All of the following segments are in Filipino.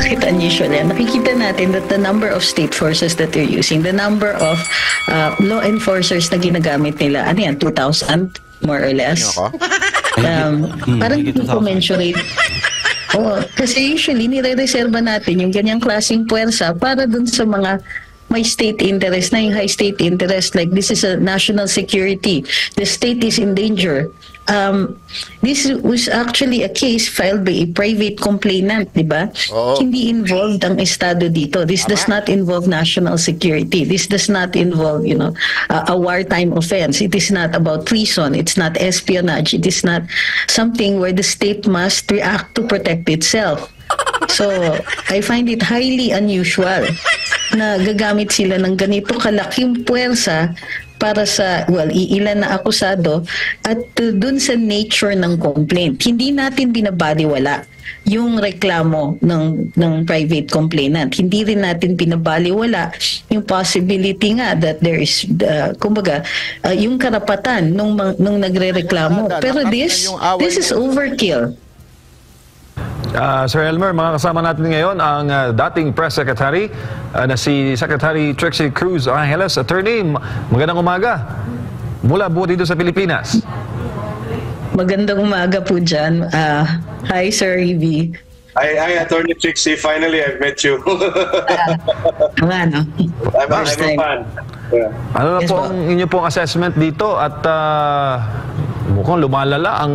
bakit unusual yan? Nakikita natin that the number of state forces that they're using, the number of law enforcers na ginagamit nila, ano yan, 2,000 more or less? Parang hindi ko mensurate. Oh, kasi usually nire-reserva natin yung ganyang klaseng puwersa para dun sa mga may state interest na, yung high state interest, like this is a national security, the state is in danger. This was actually a case filed by a private complainant, di ba? Hindi involved ang Estado dito. This does not involve national security. This does not involve, you know, a wartime offense. It is not about treason. It's not espionage. It is not something where the state must react to protect itself. So, I find it highly unusual na gagamit sila ng ganito kalaking puwersa para sa, well, iilan na akusado at dun sa nature ng complaint. Hindi natin binabaliwala yung reklamo ng private complainant. Hindi rin natin binabaliwala yung possibility nga that there is, kumbaga, yung karapatan nung nagre-reklamo. Pero this is overkill. Sir Elmer, mga kasama natin ngayon ang dating Press Secretary na si Secretary Trixie Cruz Angeles. Attorney, magandang umaga mula po dito sa Pilipinas. Magandang umaga po dyan. Hi, Sir Evie. Hi, Attorney Trixie. Finally, I've met you. I'm a fan. Yeah. Ano na po ang inyo pong assessment dito at mukhang lumalala ang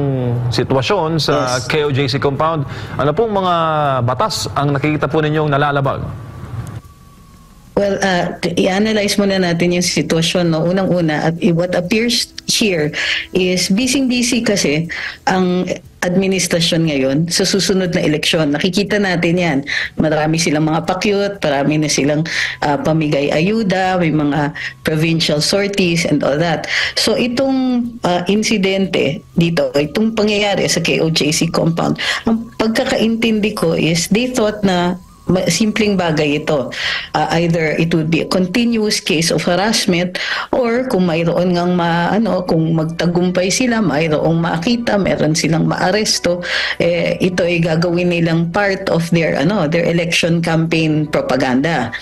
sitwasyon sa KOJC compound. Ano pong mga batas ang nakikita po ninyong nalalabag? Well, i-analyze muna natin yung sitwasyon. No? Unang-una, at what appears here is busy-busy kasi ang administrasyon ngayon sa susunod na eleksyon. Nakikita natin yan. Marami silang mga pakyut, marami na silang pamigay ayuda, may mga provincial sorties and all that. So itong insidente dito, itong pangyayari sa KOJC compound, ang pagkakaintindi ko is they thought na simpleng bagay ito. Either it would be a continuous case of harassment or kung mayroon ngang kung magtagumpay sila, mayroong makita, meron silang maaresto, ito ay gagawin nilang part of their election campaign propaganda.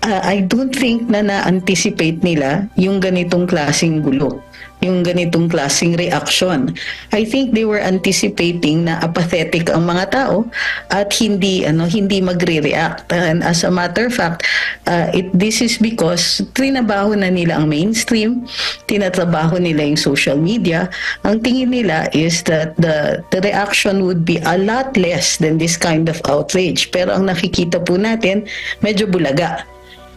I don't think na na-anticipate nila yung ganitong klaseng gulo, yung ganitong klaseng reaction. I think they were anticipating na apathetic ang mga tao at hindi magre-react. And as a matter of fact, this is because trinabaho na nila ang mainstream, tinatrabaho nila yung social media. Ang tingin nila is that the reaction would be a lot less than this kind of outrage. Pero ang nakikita po natin, medyo bulaga.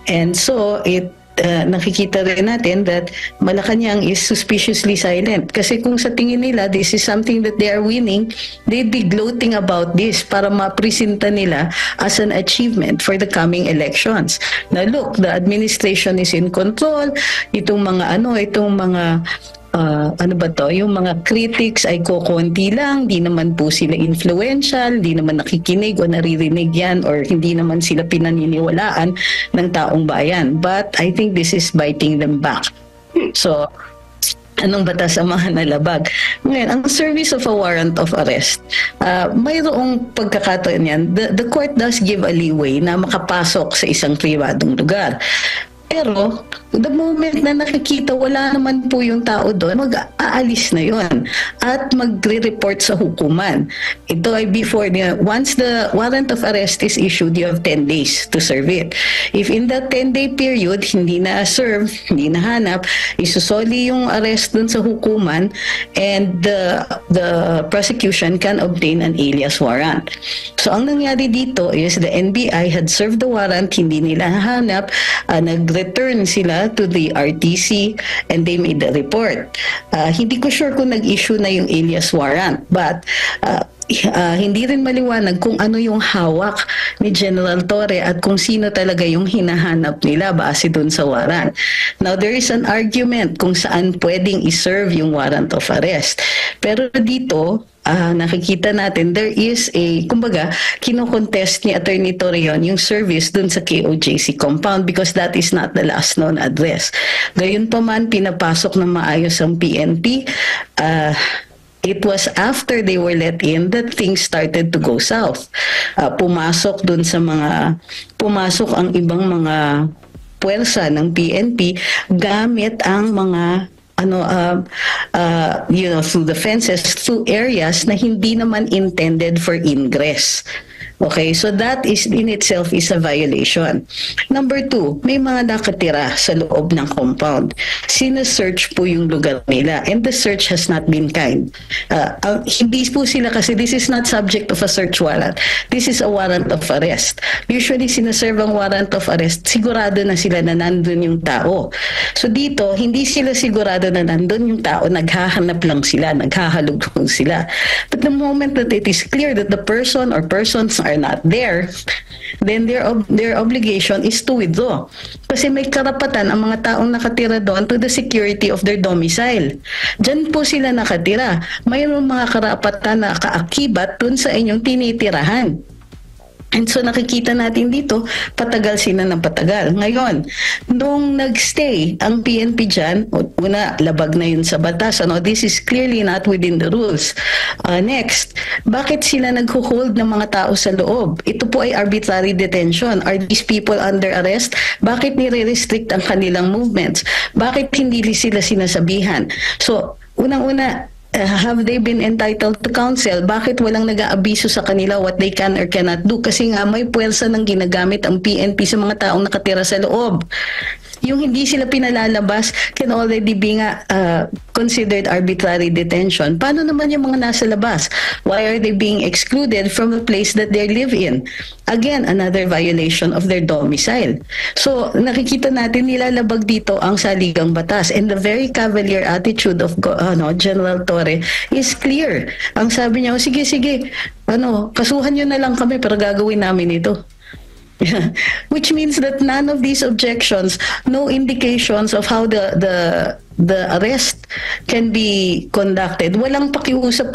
And so, nakikita rin natin that Malacanang is suspiciously silent. Kasi kung sa tingin nila, this is something that they are winning, they'd be gloating about this para mapresenta nila as an achievement for the coming elections. Now look, the administration is in control. Itong mga yung mga critics ay kokonti lang, di naman po sila influential, di naman nakikinig o naririnig yan, or hindi naman sila pinaniniwalaan ng taong bayan. But I think this is biting them back. So, anong batas ang mga nalabag? Ngayon, ang service of a warrant of arrest, mayroong pagkakataon yan. The court does give a leeway na makapasok sa isang pribadong lugar. Pero, the moment na nakikita wala naman po yung tao doon, mag-aalis na yon at magre-report sa hukuman. Ito ay once the warrant of arrest is issued, you have 10 days to serve it. If in that 10-day period, hindi na serve, hindi na hanap, isusoli yung arrest doon sa hukuman and the prosecution can obtain an alias warrant. So, ang nangyari dito is the NBI had served the warrant, hindi nila hanap, nag-return sila to the RTC and they made the report. Hindi ko sure kung nag-issue na yung alias warrant, but hindi rin maliwanag kung ano yung hawak ni General Torre at kung sino talaga yung hinahanap nila base dun sa warrant. Now, there is an argument kung saan pwedeng iserve yung warrant of arrest. Pero dito, nakikita natin, there is kumbaga, kinokontest ni Attorney Torreon yung service dun sa KOJC compound because that is not the last known address. Gayunpaman, pinapasok ng maayos ang PNP, It was after they were let in that things started to go south. Pumasok ang ibang mga puwersa ng PNP gamit ang mga through the fences, through areas na hindi naman intended for ingress. Okay, so that is in itself is a violation. Number 2, may mga nakatira sa loob ng compound. Sina-search po yung lugar nila and the search has not been kind. Hindi po sila kasi this is not subject of a search warrant. This is a warrant of arrest. Usually sinaserve ang warrant of arrest, sigurado na sila na nandun yung tao. So dito, hindi sila sigurado na nandun yung tao, naghahanap lang sila, naghahalugtong sila. But the moment that it is clear that the person or persons are not there, then their obligation is to withdraw. Kasi may karapatan ang mga taong nakatira doon to the security of their domicile. Diyan po sila nakatira. Mayroong mga karapatan na kaakibat dun sa inyong tinitirahan. And so nakikita natin dito, patagal sila ng patagal. Ngayon, nung nagstay ang PNP dyan, una, labag na yun sa batas. This is clearly not within the rules. Next, bakit sila nagho-hold ng mga tao sa loob? Ito po ay arbitrary detention. Are these people under arrest? Bakit nire-restrict ang kanilang movements? Bakit hindi sila sinasabihan? So, unang-una, have they been entitled to counsel? Bakit walang nag-aabiso sa kanila what they can or cannot do? Kasi nga may puwersa ng ginagamit ang PNP sa mga taong nakatira sa loob. Yung hindi sila pinalalabas can already be considered arbitrary detention. Paano naman yung mga nasa labas? Why are they being excluded from the place that they live in? Again, another violation of their domicile. So, nakikita natin nilalabag dito ang saligang batas, and the very cavalier attitude of General Torre is clear. Ang sabi niya, sige, kasuhan nyo na lang kami pero gagawin namin ito. Which means that none of these objections, no indications of how the arrest can be conducted. Walang pakiusap.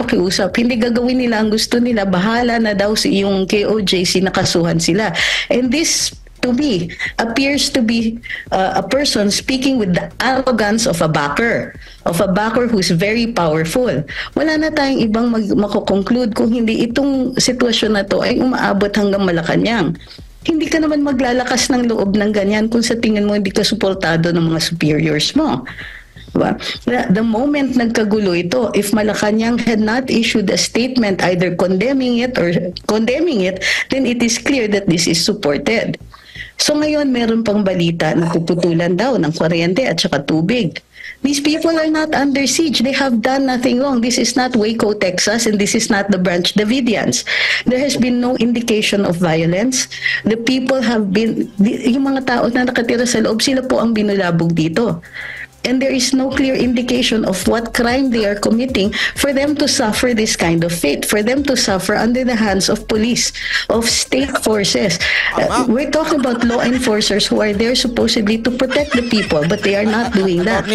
Hindi gagawin nila ang gusto nila. Bahala na daw yung KOJC, nakasuhan sila. And this, to me, appears to be a person speaking with the arrogance of a backer who's very powerful. Wala na tayong ibang mako-conclude kung hindi itong sitwasyon na to ay umaabot hanggang Malacanang. Hindi ka naman maglalakas ng loob ng ganyan kung sa tingin mo hindi ka suportado ng mga superiors mo. Diba? The moment nagkagulo ito, if Malacanang had not issued a statement either condemning it, then it is clear that this is supported. So ngayon, meron pang balita na puputulan daw ng kuryente at saka tubig. These people are not under siege. They have done nothing wrong. This is not Waco, Texas, and this is not the Branch Davidians. There has been no indication of violence. The people have been, yung mga tao na nakatira sa loob, sila po ang binulabog dito. And there is no clear indication of what crime they are committing for them to suffer this kind of fate, for them to suffer under the hands of police, of state forces. We're talking about law enforcers who are there supposedly to protect the people, but they are not doing that.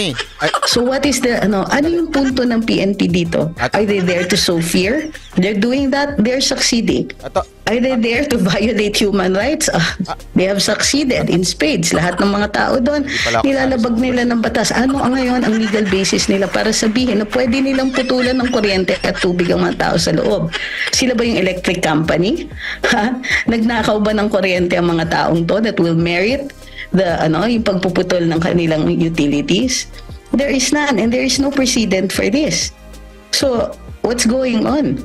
So what is the, ano yung punto ng PNP dito? Are they there to sow fear? They're doing that, they're succeeding. Are they there to violate human rights? They have succeeded in spades. Lahat ng mga tao doon, nilalabag nila ng batas. Ano ang ngayon ang legal basis nila para sabihin na pwede nilang putulan ng kuryente at tubig ang mga tao sa loob? Sila ba yung electric company? Nagnakaw ba ng kuryente ang mga taong to that will merit yung pagpuputol ng kanilang utilities? There is none, and there is no precedent for this. So, what's going on?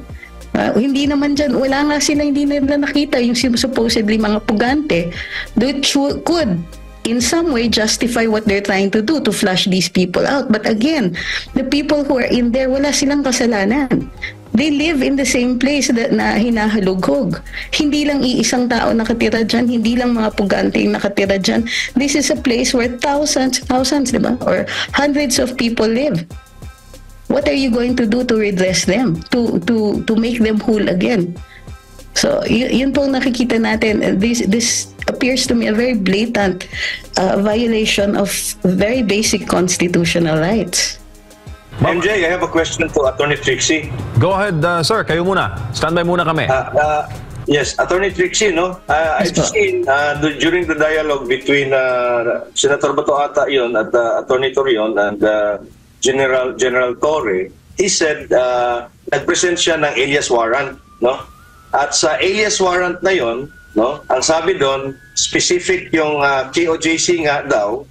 Hindi naman dyan, wala nga sila, hindi nila nakita yung supposedly mga pugante that could in some way justify what they're trying to do to flush these people out. But again, the people who are in there, wala silang kasalanan. They live in the same place na hinahalughog. Hindi lang iisang tao nakatira dyan, hindi lang mga pugante yung nakatira dyan. This is a place where thousands, diba? Or hundreds of people live. What are you going to do to redress them, to make them whole again? So, yun po nakikita natin. This appears to me a very blatant violation of very basic constitutional rights. MJ, I have a question to Attorney Trixie. Go ahead, sir. Kayo muna. Standby muna kami. Yes, Attorney Trixie, no? I've seen during the dialogue between Senator Bato ata yun at Attorney Torion and General Torre, he said nag-present siya ng alias warrant, no? At sa alias warrant na yon, no, ang sabi doon, specific yung KOJC nga daw,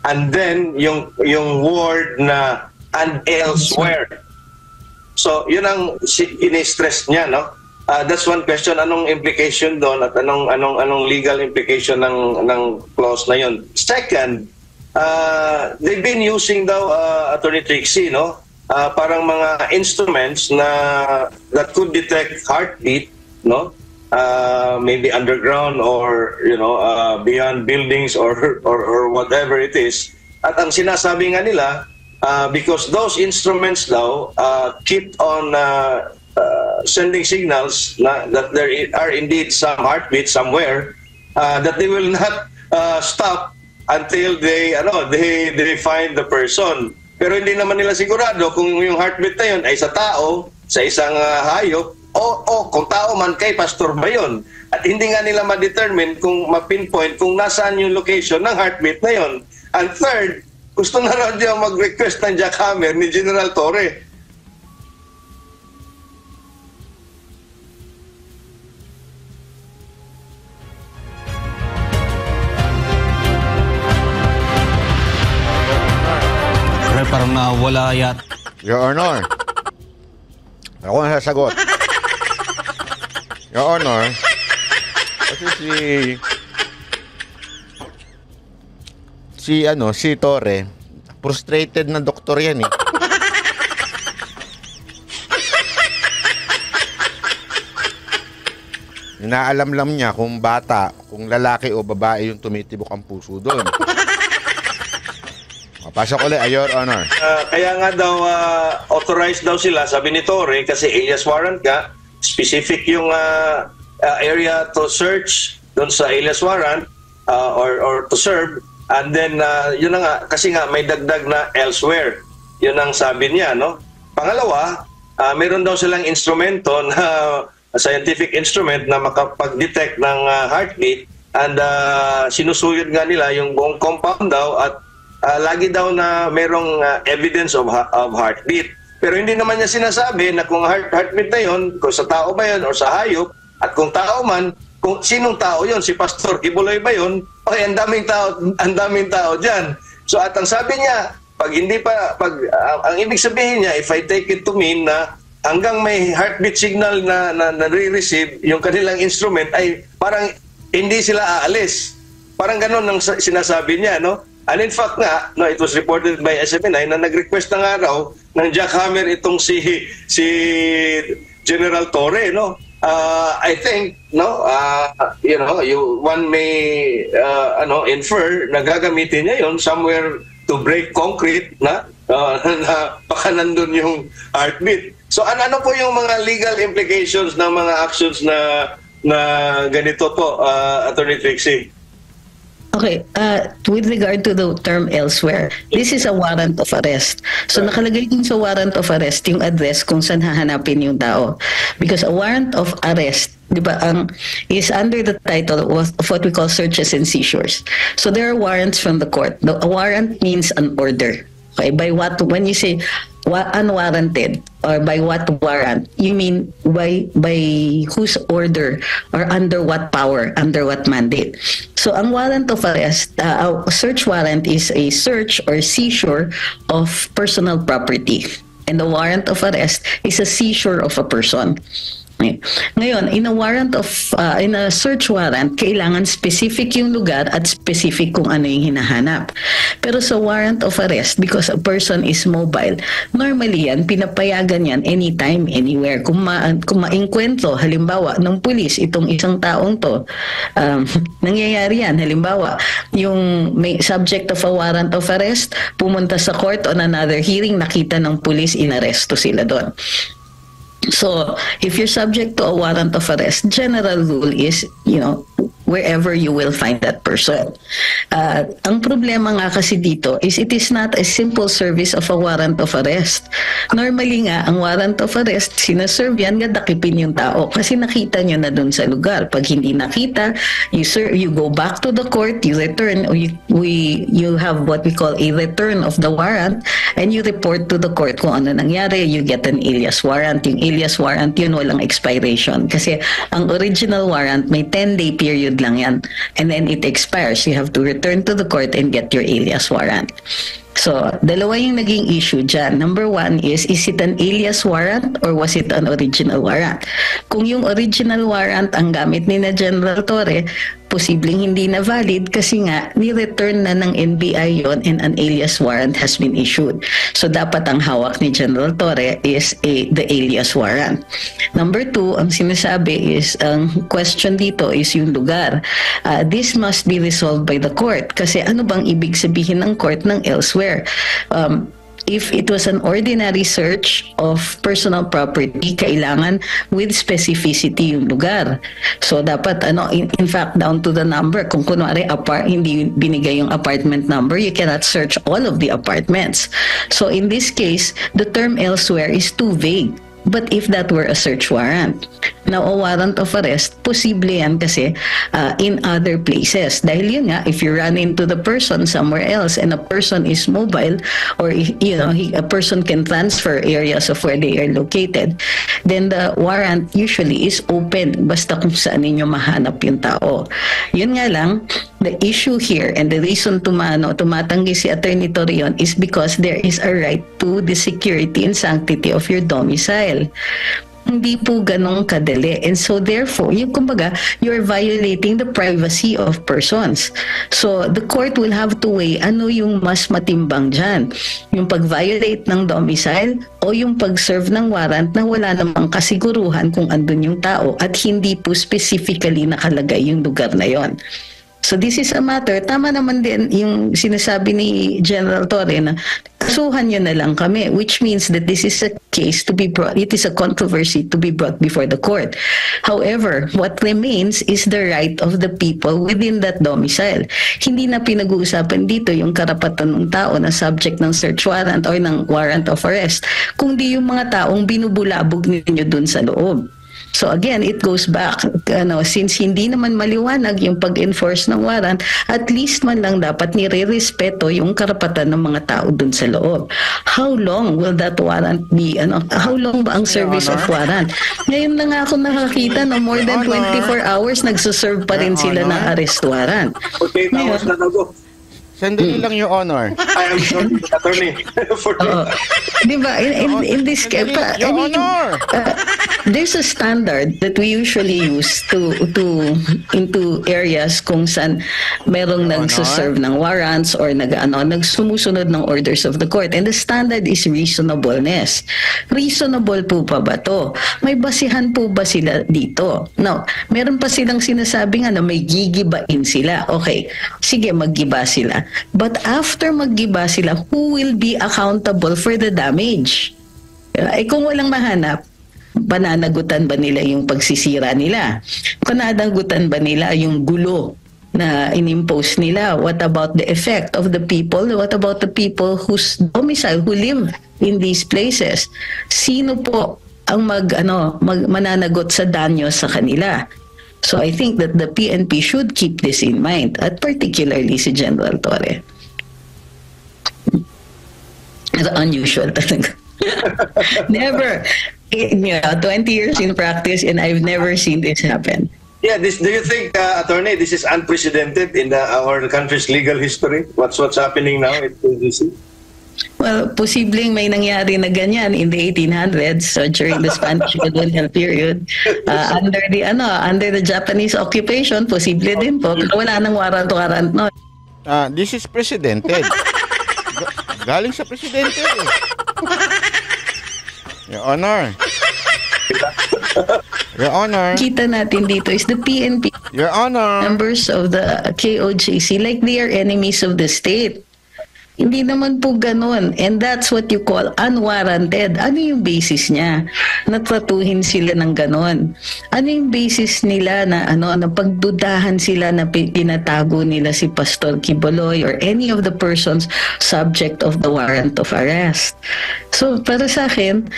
and then yung word na and elsewhere. So, yun ang ini-stress niya, no? That's one question. Anong implication doon at anong legal implication ng clause na yun? Second, they've been using daw, Attorney Trixie, no? Parang mga instruments that could detect heartbeat, no? Maybe underground or beyond buildings or whatever it is. At ang sinasabi nga nila, because those instruments daw keep on sending signals that there are indeed some heartbeat somewhere, that they will not stop until they find the person. Pero hindi naman nila sigurado kung yung heartbeat na yun ay sa tao, sa isang hayop, o kung tao man kay pastor ba yun. At hindi nga nila ma-determine kung ma-pinpoint kung nasaan yung location ng heartbeat na yun. And third, gusto na raw niya mag-request ng jackhammer ni General Torre. Parang nawala yat. Your Honor, ako ang sasagot. Your Honor, kasi si Torre, frustrated na doktor yan eh. Inaalam-lam niya kung bata, kung lalaki o babae yung tumitibok ang puso doon. Pasok ulit, Your Honor. Kaya nga daw, authorized daw sila, sabi ni Torre, kasi alias warrant ka, specific yung area to search doon sa alias warrant or to serve, and then yun na nga, kasi nga may dagdag na elsewhere. Yun ang sabi niya, no? Pangalawa, meron daw silang instrumento na scientific instrument na makapag-detect ng heartbeat, and sinusuyod nga nila yung buong compound daw, at lagi daw na merong evidence of heartbeat. Pero hindi naman niya sinasabi na kung heartbeat na yun, kung sa tao ba yun or sa hayop, at kung tao man, kung sinong tao yun, si Pastor Kibuloy ba yun, okay, ang daming tao dyan. So at ang sabi niya, ang ibig sabihin niya, if I take it to mean na hanggang may heartbeat signal na nare-receive yung kanilang instrument, ay parang hindi sila aalis. Parang ganun ang sinasabi niya, no? And in fact nga, no, it was reported by SMNI na nag-request na nga raw ng jackhammer itong si General Torre, no? I think, no, one may infer na gagamitin niya yon somewhere to break concrete na baka nandun yung heartbeat. So ano po yung mga legal implications ng mga actions na ganito po, Attorney Trixie? Okay, with regard to the term elsewhere, this is a warrant of arrest. So nakalagay din sa warrant of arrest yung address kung saan hahanapin yung tao. Because a warrant of arrest, di ba, is under the title of what we call searches and seizures. So there are warrants from the court. A warrant means an order. Okay, by what, when you say unwarranted or by what warrant, you mean by whose order or under what power, under what mandate. So ang warrant of arrest, a search warrant is a search or seizure of personal property, and the warrant of arrest is a seizure of a person. Ngayon, in a search warrant, kailangan specific yung lugar at specific kung ano yung hinahanap. Pero sa warrant of arrest, because a person is mobile, normally yan, pinapayagan yan anytime, anywhere. Kung maingkwentro, halimbawa, ng pulis, itong isang taong to, nangyayari yan. Halimbawa, yung may subject of a warrant of arrest, pumunta sa court on another hearing, nakita ng pulis, inaresto sila doon. So, if you're subject to a warrant of arrest, general rule is, wherever you will find that person. Ang problema nga kasi dito is it is not a simple service of a warrant of arrest. Normally nga, ang warrant of arrest, sinaserve yan, dakipin yung tao kasi nakita nyo na dun sa lugar. Pag hindi nakita, you go back to the court, you return, or you have what we call a return of the warrant, and you report to the court kung ano nangyari. You get an alias warrant. Yung alias warrant, yun walang expiration. Kasi ang original warrant, may 10-day period lang yan. And then it expires. You have to return to the court and get your alias warrant. So, dalawa yung naging issue dyan. Number one is it an alias warrant or was it an original warrant? Kung yung original warrant ang gamit ni na General Torre, posibleng hindi na valid kasi nga ni-return na ng NBI yon and an alias warrant has been issued. So, dapat ang hawak ni General Torre is the alias warrant. Number two, ang sinasabi is, ang question dito is yung lugar. This must be resolved by the court kasi ano bang ibig sabihin ng court ng elsewhere? If it was an ordinary search of personal property, kailangan with specificity yung lugar. So dapat in fact down to the number. Kung kunwari hindi binigay yung apartment number, you cannot search all of the apartments. So in this case, the term elsewhere is too vague. But if that were a search warrant, now a warrant of arrest, posible yan kasi in other places. Dahil yun nga, if you run into the person somewhere else and a person is mobile or a person can transfer areas of where they are located, then the warrant usually is open basta kung saan ninyo mahanap yung tao. Yun nga lang, the issue here and the reason tumatanggi si Attorney Torreon is because there is a right to the security and sanctity of your domicile. Hindi po ganong kadali. And so therefore, kumbaga, you're violating the privacy of persons. So the court will have to weigh ano yung mas matimbang dyan. Yung pag-violate ng domicile o yung pag-serve ng warrant na wala namang kasiguruhan kung andun yung tao at hindi po specifically nakalagay yung lugar na yon. So this is a matter, tama naman din yung sinasabi ni General Torre na kasuhan nyo na lang kami, which means that this is a case to be brought, it is a controversy to be brought before the court. However, what remains is the right of the people within that domicile. Hindi na pinag-uusapan dito yung karapatan ng tao na subject ng search warrant or ng warrant of arrest, kundi yung mga taong binubulabog ninyo dun sa loob. So again, it goes back, since hindi naman maliwanag yung pag-enforce ng warrant, at least man lang dapat nire-respeto yung karapatan ng mga tao dun sa loob. How long will that warrant be? How long ba ang service of warrant? Ngayon lang ako nakakita na more than 24 hours nagsuserve pa rin sila ng arrest warrant. Okay, tapos na ako. Sandali lang, Your Honor. I am sorry, Attorney. Di ba? In this case, Your Honor! There's a standard that we usually use into areas kung saan merong nagsuserve ng warrants or nagsumusunod ng orders of the court. And the standard is reasonableness. Reasonable po pa ba to? May basihan po ba sila dito? No. Meron pa silang sinasabi nga na may gigibain sila. Okay, sige, maggiba sila. But after maggiba sila, who will be accountable for the damage? Kung walang mahanap, pananagutan ba nila yung pagsisira nila? Pananagutan ba nila yung gulo na inimpose nila? What about the effect of the people? What about the people whose domicile, who live in these places? Sino po ang mananagot sa danyo sa kanila? So I think that the PNP should keep this in mind, at particularly si General Torre. Unusual talaga. Never. 20 years in practice and I've never seen this happen. Yeah, do you think, Attorney, this is unprecedented in our country's legal history? What's happening now at PDC? Well, posibleng may nangyari na ganyan in the 1800s, so during the Spanish colonial period, under the Japanese occupation, posible din po, pero wala nang warrant no. This is precedented. Galing sa presidente. Your Honor. Your Honor. Kita natin dito is the PNP. Your Honor. Members of the KOJC, like they are enemies of the state. Hindi naman po ganun. And that's what you call unwarranted. Ano yung basis niya? Natratuhin sila ng ganun. Ano yung basis nila na na pagdudahan sila na pinatago nila si Pastor Quiboloy or any of the persons subject of the warrant of arrest? So, para sa akin,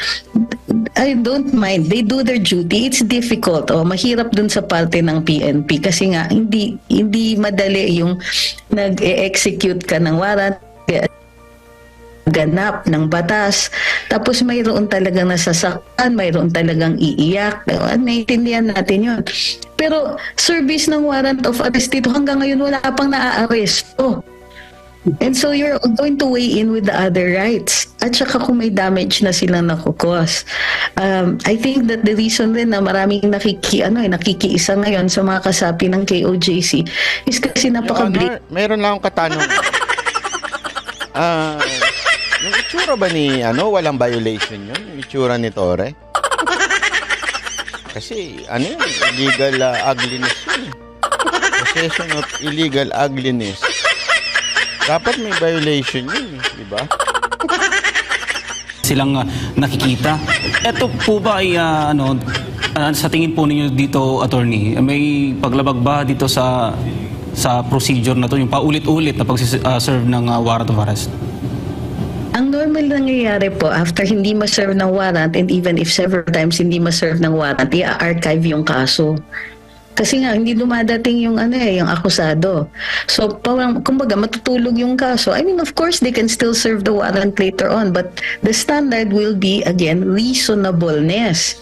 I don't mind. They do their duty. It's difficult. Mahirap dun sa parte ng PNP kasi nga hindi madali yung nag-execute ka ng warrant, ganap ng batas, tapos mayroon talagang nasasaktan, mayroon talagang iiyak. Naiintindihan natin yun. Pero service ng warrant of arrest dito hanggang ngayon wala pang naaaresto. And so you're going to weigh in with the other rights. At saka kung may damage na silang nakukos. I think that the reason din na maraming nakikiisa ngayon sa mga kasapi ng KOJC is kasi Meron lang akong katanungan. Yung itsura ba ni walang violation yun? Yung itsura ni Torre? Kasi illegal ugliness yun. Possession of illegal ugliness. Dapat may violation yun, di ba? Silang nakikita. Ito po ba ay sa tingin po ninyo dito, attorney, may paglabag ba dito sa procedure na to, yung paulit-ulit na pag-serve ng warrant of arrest? Ang normal nangyayari po, after hindi ma-serve ng warrant, and even if several times hindi ma-serve ng warrant, i-archive yung kaso. Kasi nga, hindi dumadating yung yung akusado. So, kumbaga, matutulog yung kaso. I mean, of course, they can still serve the warrant later on, but the standard will be, again, reasonableness.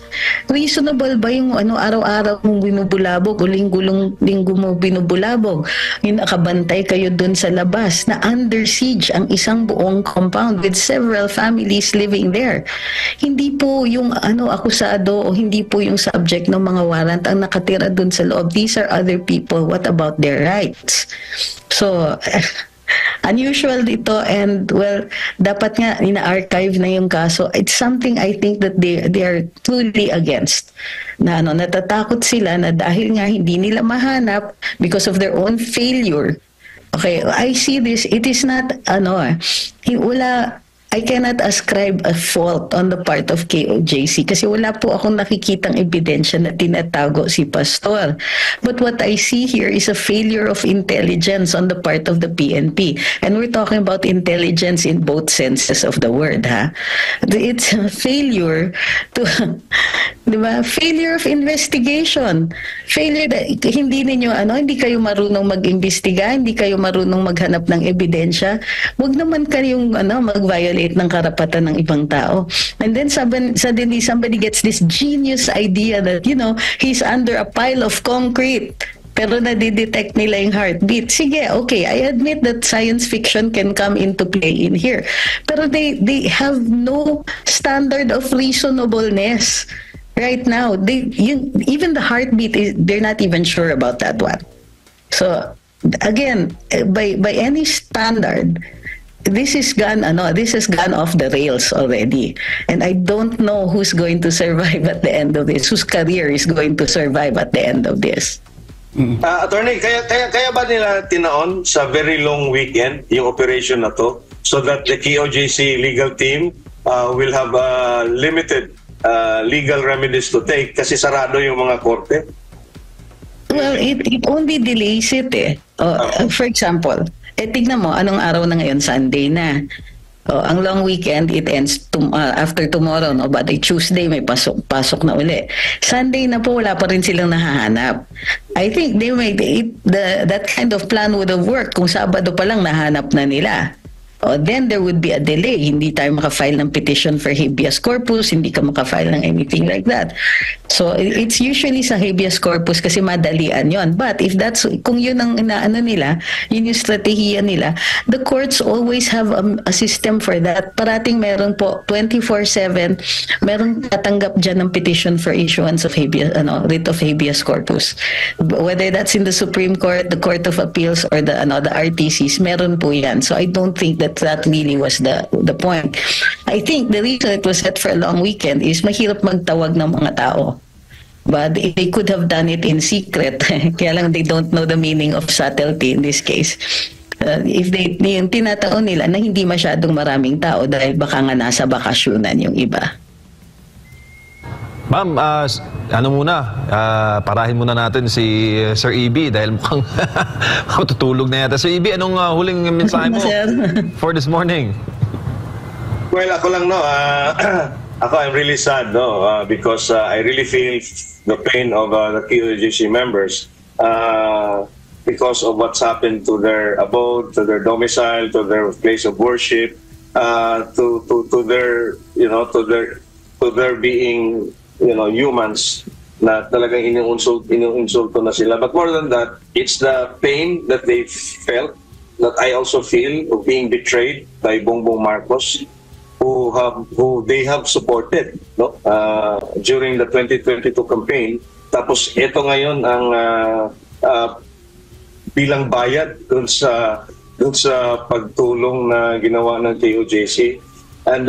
Reasonable ba yung araw-araw mong binubulabog o linggo mo binubulabog? Yung nakabantay kayo dun sa labas na under siege ang isang buong compound with several families living there. Hindi po yung akusado o hindi po yung subject ng mga warrant ang nakatira dun sa loob. These are other people. What about their rights? So, unusual dito, and well, dapat nga ina-archive na yung kaso. It's something I think that they are truly against. Na natatakot sila na dahil nga hindi nila mahanap because of their own failure. Okay, I see this. It is not I cannot ascribe a fault on the part of KOJC kasi wala po akong nakikitang ebidensya na tinatago si Pastor. But what I see here is a failure of intelligence on the part of the PNP. And we're talking about intelligence in both senses of the word, ha? It's a failure to, di ba? Failure of investigation. Failure that hindi kayo marunong mag-imbestiga, hindi kayo marunong maghanap ng ebidensya. Huwag naman kayong mag-violate ng karapatan ng ibang tao. And then suddenly somebody gets this genius idea that, he's under a pile of concrete. Pero nadidetect nila yung heartbeat. Sige, okay, I admit that science fiction can come into play in here. Pero they have no standard of reasonableness right now. Even the heartbeat, they're not even sure about that one. So, again, by any standard, this has gone off the rails already, and I don't know who's going to survive at the end of this, whose career is going to survive at the end of this. Attorney, kaya ba nila tinaon sa very long weekend yung operation na to so that the KOJC legal team will have limited legal remedies to take kasi sarado yung mga korte? Well, it only delays it for example, tignan mo, anong araw na ngayon? Sunday na. Ang long weekend, it ends after tomorrow, no? But Tuesday, may pasok na uli. Sunday na po, wala pa rin silang nahahanap. I think that kind of plan would have worked kung Sabado pa lang nahanap na nila. Then there would be a delay. Hindi tayo makafile ng petition for habeas corpus, hindi ka makafile ng anything like that. So it's usually sa habeas corpus kasi madalian yon. But if kung yun ang inaano nila, yun yung strategiya nila, the courts always have a system for that. Parating meron po 24/7, meron tatanggap dyan ng petition for issuance of writ of habeas corpus. Whether that's in the Supreme Court, the Court of Appeals, or the RTCs, meron po yan. So I don't think that really was the point. I think the reason it was set for a long weekend is mahirap magtawag ng mga tao. But they could have done it in secret. Kaya lang they don't know the meaning of subtlety in this case. If they, yung tinataon nila na hindi masyadong maraming tao dahil baka nga nasa bakasyonan yung iba. Ma'am, ano muna, parahin muna natin si Sir EB dahil mukhang matutulog na yata. Sir EB, anong huling mensahe mo Sir. for this morning? Well, ako lang, no, ako, I'm really sad, no, because I really feel the pain of the KOJC members because of what's happened to their abode, to their domicile, to their place of worship, to their, you know, to their being, you know, humans na talagang inuinsulto na sila. But more than that, it's the pain that they felt, that I also feel, of being betrayed by Bongbong Marcos, who they have supported, no, during the 2022 campaign. Tapos ito ngayon ang bilang bayad dun sa pagtulong na ginawa ng KOJC. And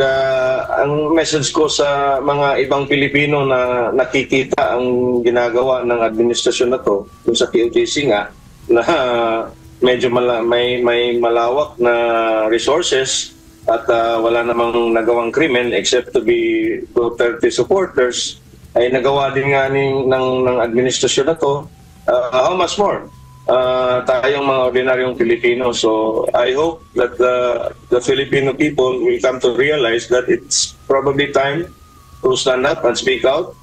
ang message ko sa mga ibang Pilipino na nakikita ang ginagawa ng administrasyon na to, dun sa KOJC nga, na medyo may malawak na resources at wala namang nagawang krimen except to be Duterte supporters, ay nagawa din nga ng administrasyon na to. How much more? Tayong mga ordinaryong Pilipino. So I hope that the Filipino people will come to realize that it's probably time to stand up and speak out.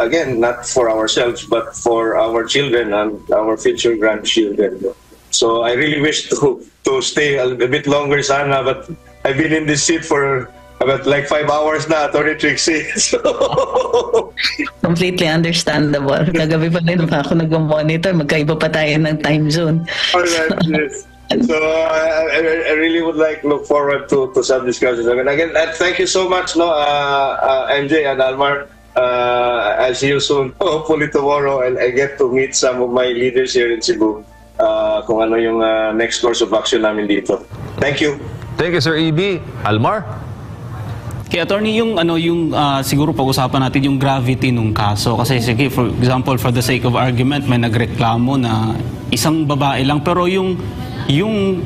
Again, not for ourselves, but for our children and our future grandchildren. So I really wish to stay a bit longer sana, but I've been in this seat for about like 5 hours na, Atty. Trixie. So, Completely understandable. Kagabi pa rin ako nag-monitor, magkaiba pa tayo ng time zone. alright, yes. So I really would like look forward to some discussions. And again, thank you so much, no, MJ and Almar. I'll see you soon. Hopefully tomorrow, and I get to meet some of my leaders here in Cebu. Kung ano yung next course of action namin dito. Thank you. Thank you, Sir EB. Almar? Kaya attorney, yung siguro pag-usapan natin yung gravity nung kaso. Kasi sige, for example, for the sake of argument, may nagreklamo na isang babae lang. Pero yung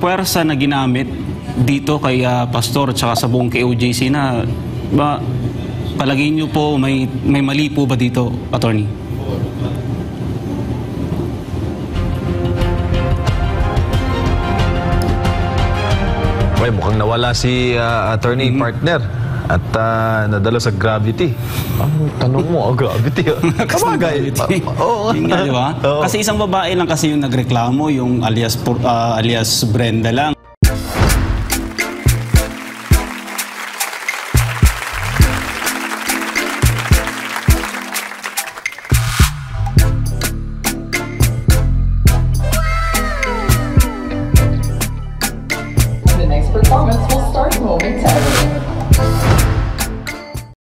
puwersa na ginamit dito kay Pastor at saka sa buong KOJC na, palagay niyo po may mali po ba dito, attorney? Well, mukhang nawala si attorney partner at nadala sa gravity. Ang tanong mo, gravity. Kabagay. Oo. Yun nga, di ba? Kasi isang babae lang kasi yung nagreklamo, yung alias Brenda lang.